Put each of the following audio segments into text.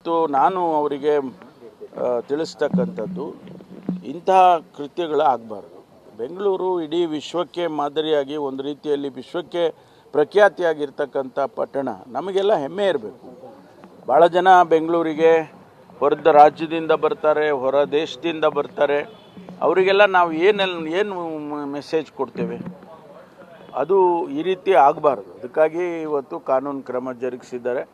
ನಾನು ಅವರಿಗೆ ತಿಳಿಸ್ತಕ್ಕಂಥದ್ದು ಇಂತಹ ಕೃತ್ಯಗಳು ಆಗಬಾರ್ದು. ಬೆಂಗಳೂರು ಇಡೀ ವಿಶ್ವಕ್ಕೆ ಮಾದರಿಯಾಗಿ ಒಂದು ರೀತಿಯಲ್ಲಿ ವಿಶ್ವಕ್ಕೆ ಪ್ರಖ್ಯಾತಿಯಾಗಿರ್ತಕ್ಕಂಥ ಪಟ್ಟಣ. ನಮಗೆಲ್ಲ ಹೆಮ್ಮೆ ಇರಬೇಕು. ಭಾಳ ಜನ ಬೆಂಗಳೂರಿಗೆ ಹೊರದ ರಾಜ್ಯದಿಂದ ಬರ್ತಾರೆ, ಹೊರ ದೇಶದಿಂದ ಬರ್ತಾರೆ. ಅವರಿಗೆಲ್ಲ ನಾವು ಏನು ಮೆಸೇಜ್ ಕೊಡ್ತೇವೆ? ಅದು ಈ ರೀತಿ ಆಗಬಾರ್ದು. ಅದಕ್ಕಾಗಿ ಇವತ್ತು ಕಾನೂನು ಕ್ರಮ ಜರುಗಿಸಿದ್ದಾರೆ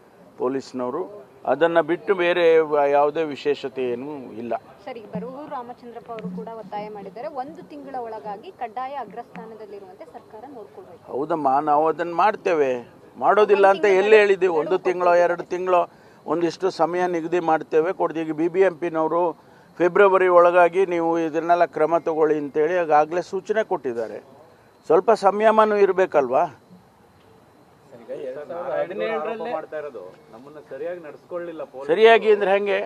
ಪೊಲೀಸ್ನವರು. ಅದನ್ನು ಬಿಟ್ಟು ಬೇರೆ ಯಾವುದೇ ವಿಶೇಷತೆ ಏನೂ ಇಲ್ಲ. ಸರಿ, ಬರಗೂರು ರಾಮಚಂದ್ರಪ್ಪ ಅವರು ಕೂಡ ಒತ್ತಾಯ ಮಾಡಿದ್ದಾರೆ, 1 ತಿಂಗಳ ಒಳಗಾಗಿ ಕಡ್ಡಾಯ ಅಗ್ರಸ್ಥಾನದಲ್ಲಿರುವಂತೆ ಸರ್ಕಾರ ನೋಡ್ಕೊಳ್ಬೇಕು. ಹೌದಮ್ಮ, ನಾವು ಅದನ್ನು ಮಾಡ್ತೇವೆ. ಮಾಡೋದಿಲ್ಲ ಅಂತ ಎಲ್ಲಿ ಹೇಳಿದ್ದೀವಿ? 1 ತಿಂಗಳೋ 2 ತಿಂಗಳೋ ಒಂದಿಷ್ಟು ಸಮಯ ನಿಗದಿ ಮಾಡ್ತೇವೆ, ಕೊಡ್ತೀವಿ. BBMPನವರು ಫೆಬ್ರವರಿ ಒಳಗಾಗಿ ನೀವು ಇದನ್ನೆಲ್ಲ ಕ್ರಮ ತಗೊಳ್ಳಿ ಅಂತೇಳಿ ಆಗಾಗಲೇ ಸೂಚನೆ ಕೊಟ್ಟಿದ್ದಾರೆ. ಸ್ವಲ್ಪ ಸಂಯಮನೂ ಇರಬೇಕಲ್ವಾ? ಸರಿಯಾಗಿ ಅಂದರೆ ಹೆಂಗೆ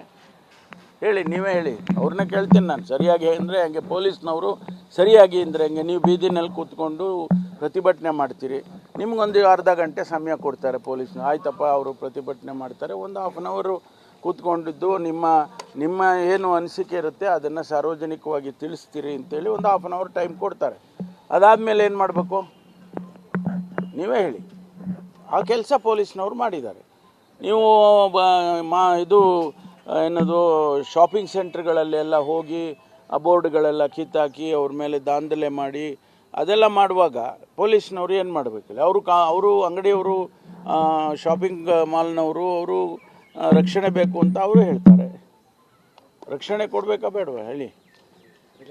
ಹೇಳಿ, ನೀವೇ ಹೇಳಿ. ಅವ್ರನ್ನ ಕೇಳ್ತೀನಿ ನಾನು. ಸರಿಯಾಗಿ ಅಂದರೆ ಹೆಂಗೆ? ಪೊಲೀಸ್ನವರು ಸರಿಯಾಗಿ ಅಂದರೆ ಹೆಂಗೆ? ನೀವು ಬೀದಿನಲ್ಲಿ ಕೂತ್ಕೊಂಡು ಪ್ರತಿಭಟನೆ ಮಾಡ್ತೀರಿ, ನಿಮ್ಗೊಂದು ಅರ್ಧ ಗಂಟೆ ಸಮಯ ಕೊಡ್ತಾರೆ ಪೊಲೀಸ್ನವ್ರು. ಆಯ್ತಪ್ಪ, ಅವರು ಪ್ರತಿಭಟನೆ ಮಾಡ್ತಾರೆ, ಒಂದು ಹಾಫ್ ಆನ್ ಅವರು ಕೂತ್ಕೊಂಡಿದ್ದು ನಿಮ್ಮ ಏನು ಅನಿಸಿಕೆ ಇರುತ್ತೆ ಅದನ್ನು ಸಾರ್ವಜನಿಕವಾಗಿ ತಿಳಿಸ್ತೀರಿ ಅಂತೇಳಿ ಒಂದು ಹಾಫ್ ಆನ್ ಅವರ್ ಟೈಮ್ ಕೊಡ್ತಾರೆ. ಅದಾದಮೇಲೆ ಏನು ಮಾಡಬೇಕು ನೀವೇ ಹೇಳಿ. ಆ ಕೆಲಸ ಪೊಲೀಸ್ನವ್ರು ಮಾಡಿದ್ದಾರೆ. ನೀವು ಇದು ಏನದು ಶಾಪಿಂಗ್ ಸೆಂಟ್ರ್ಗಳಲ್ಲೆಲ್ಲ ಹೋಗಿ ಆ ಬೋರ್ಡ್ಗಳೆಲ್ಲ ಕಿತ್ತಾಕಿ ಅವ್ರ ಮೇಲೆ ದಾಂಧಲೆ ಮಾಡಿ ಅದೆಲ್ಲ ಮಾಡುವಾಗ ಪೊಲೀಸ್ನವ್ರು ಏನು ಮಾಡಬೇಕಿಲ್ಲ? ಅವರು ಅಂಗಡಿಯವರು, ಶಾಪಿಂಗ್ ಮಾಲ್ನವರು, ಅವರು ರಕ್ಷಣೆ ಬೇಕು ಅಂತ ಅವರು ಹೇಳ್ತಾರೆ. ರಕ್ಷಣೆ ಕೊಡಬೇಕಾ ಬೇಡವಾ ಹೇಳಿ?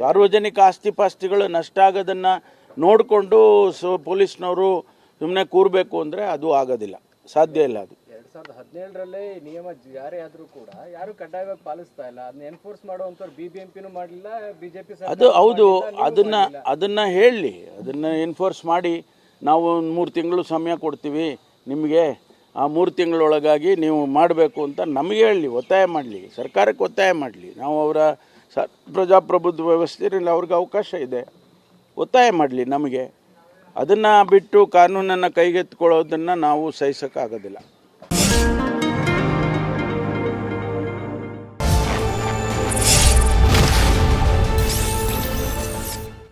ಸಾರ್ವಜನಿಕ ಆಸ್ತಿ ಪಾಸ್ತಿಗಳು ನಷ್ಟ ಆಗೋದನ್ನು ನೋಡಿಕೊಂಡು ಪೊಲೀಸ್ನವರು ಸುಮ್ಮನೆ ಕೂರಬೇಕು ಅಂದರೆ ಅದು ಆಗೋದಿಲ್ಲ, ಸಾಧ್ಯ ಇಲ್ಲ. ಅದು 2017ರಲ್ಲಿ ನಿಯಮ ಜಾರಿ ಆದರೂ ಕೂಡ ಯಾರು ಕಡ್ಡಾಯವಾಗಿ ಪಾಲಿಸ್ತಾ ಇಲ್ಲ. ಅದನ್ನ ಎನ್ಫೋರ್ಸ್ ಮಾಡುವಂಥವ್ರು BBMPನೂ ಮಾಡಲಿಲ್ಲ, BJP ಅದು ಹೌದು. ಅದನ್ನು ಹೇಳಿ, ಅದನ್ನು ಎನ್ಫೋರ್ಸ್ ಮಾಡಿ ನಾವು 3 ತಿಂಗಳು ಸಮಯ ಕೊಡ್ತೀವಿ ನಿಮಗೆ, ಆ 3 ತಿಂಗಳೊಳಗಾಗಿ ನೀವು ಮಾಡಬೇಕು ಅಂತ ನಮಗೆ ಹೇಳಿ, ಒತ್ತಾಯ ಮಾಡಲಿ, ಸರ್ಕಾರಕ್ಕೆ ಒತ್ತಾಯ ಮಾಡಲಿ. ನಾವು ಅವರ ಪ್ರಜಾಪ್ರಭುತ್ವ ವ್ಯವಸ್ಥೆಯಲ್ಲಿ ಅವ್ರಿಗೆ ಅವಕಾಶ ಇದೆ, ಒತ್ತಾಯ ಮಾಡಲಿ ನಮಗೆ. ಅದನ್ನು ಬಿಟ್ಟು ಕಾನೂನನ್ನು ಕೈಗೆತ್ತಿಕೊಳ್ಳೋದನ್ನು ನಾವು ಸಹಿಸೋಕ್ಕಾಗೋದಿಲ್ಲ.